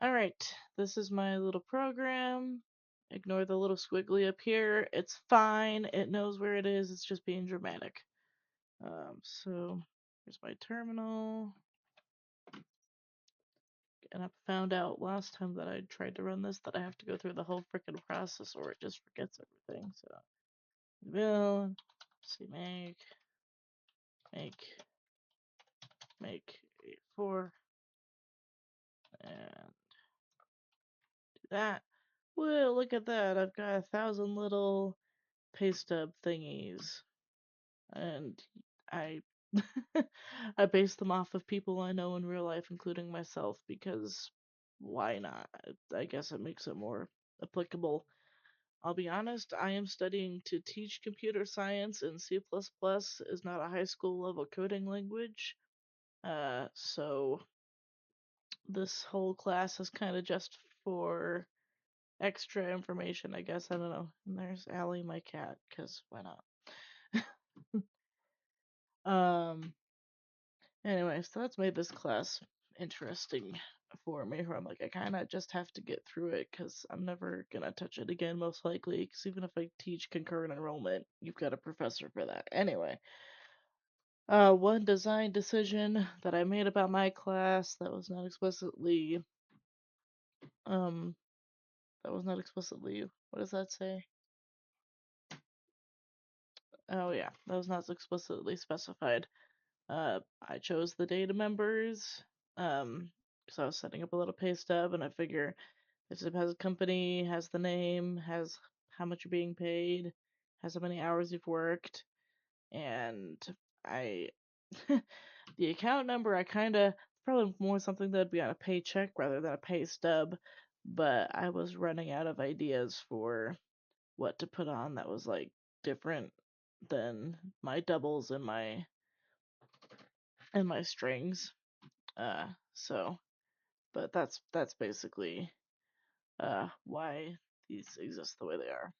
Alright, this is my little program. Ignore the little squiggly up here. It's fine. It knows where it is. It's just being dramatic. So here's my terminal. And I found out last time that I tried to run this that I have to go through the whole freaking process or it just forgets everything. So, will, see, make 4, and do that. Whoa, look at that. I've got 1,000 little pay stub thingies. And I I base them off of people I know in real life, including myself, because why not? I guess it makes it more applicable. I'll be honest, I am studying to teach computer science, and C++ is not a high school level coding language. So this whole class is kind of just for extra information, I guess. I don't know. And there's Allie, my cat, because why not? um, Anyway, so that's made this class interesting for me, where I'm like, I kind of just have to get through it because I'm never going to touch it again, most likely. Because even if I teach concurrent enrollment, you've got a professor for that. Anyway, one design decision that I made about my class um, what does that say? Oh, yeah, that was not explicitly specified. I chose the data members, because I was setting up a little pay stub, and I figure if it has a company, has the name, has how much you're being paid, has how many hours you've worked, and I, the account number, I kinda, probably more something that'd be on a paycheck rather than a pay stub, but I was running out of ideas for what to put on that was like different than my doubles and my strings. Uh, so, but that's basically why these exist the way they are.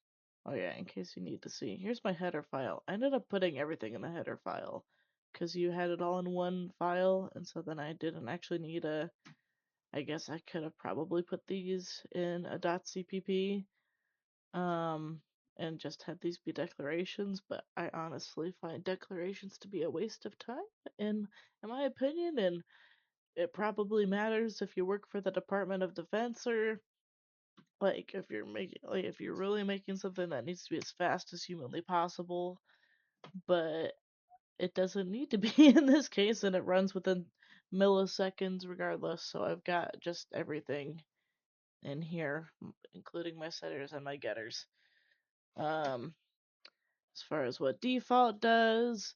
Oh yeah, in case you need to see, here's my header file. I ended up putting everything in the header file because you had it all in one file, and so then I didn't actually need a. I guess I could have probably put these in a .cpp, um, and just had these be declarations, but I honestly find declarations to be a waste of time, in my opinion, and it probably matters if you work for the Department of Defense or like if you're really making something that needs to be as fast as humanly possible, but it doesn't need to be in this case and it runs within milliseconds regardless. So I've got just everything in here, including my setters and my getters. As far as what default does,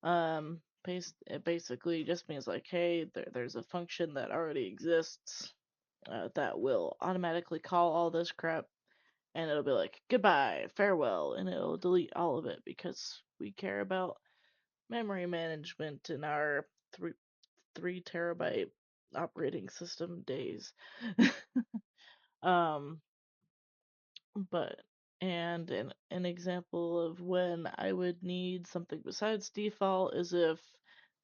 it basically just means like, hey, there's a function that already exists that will automatically call all this crap, and it'll be like, goodbye, farewell, and it'll delete all of it because we care about memory management in our three terabyte operating system days. um, but and an example of when I would need something besides default is if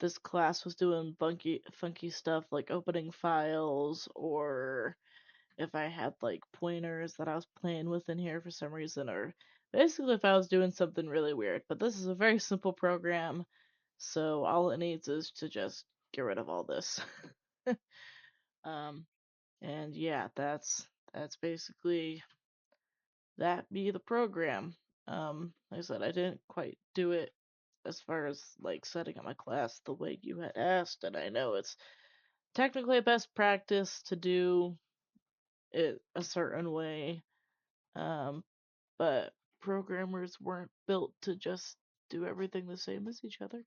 this class was doing funky stuff like opening files, or if I had like pointers that I was playing with in here for some reason, or basically if I was doing something really weird. But this is a very simple program, so all it needs is to just get rid of all this. um, and yeah, that's basically that be the program. Like I said, I didn't quite do it as far as like setting up my class the way you had asked, and I know it's technically best practice to do it a certain way. Um, but programmers weren't built to just do everything the same as each other.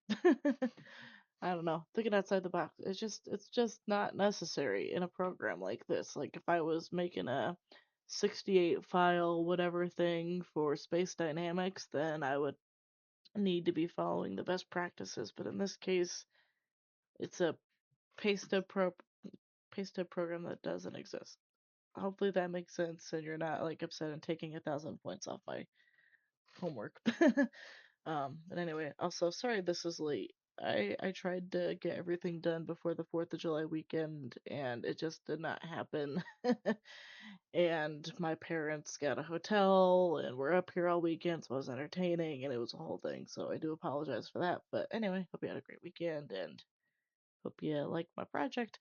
I don't know. Thinking outside the box. It's just not necessary in a program like this. Like if I was making a 68 file whatever thing for space dynamics, then I would need to be following the best practices. But in this case, it's a paste up pro paste up program that doesn't exist. Hopefully that makes sense and you're not like upset and taking 1,000 points off my homework. But anyway, also sorry this is late. I tried to get everything done before the 4th of July weekend, and it just did not happen. And my parents got a hotel, and we're up here all weekend, so it was entertaining, and it was a whole thing. So I do apologize for that. But anyway, hope you had a great weekend, and hope you liked my project.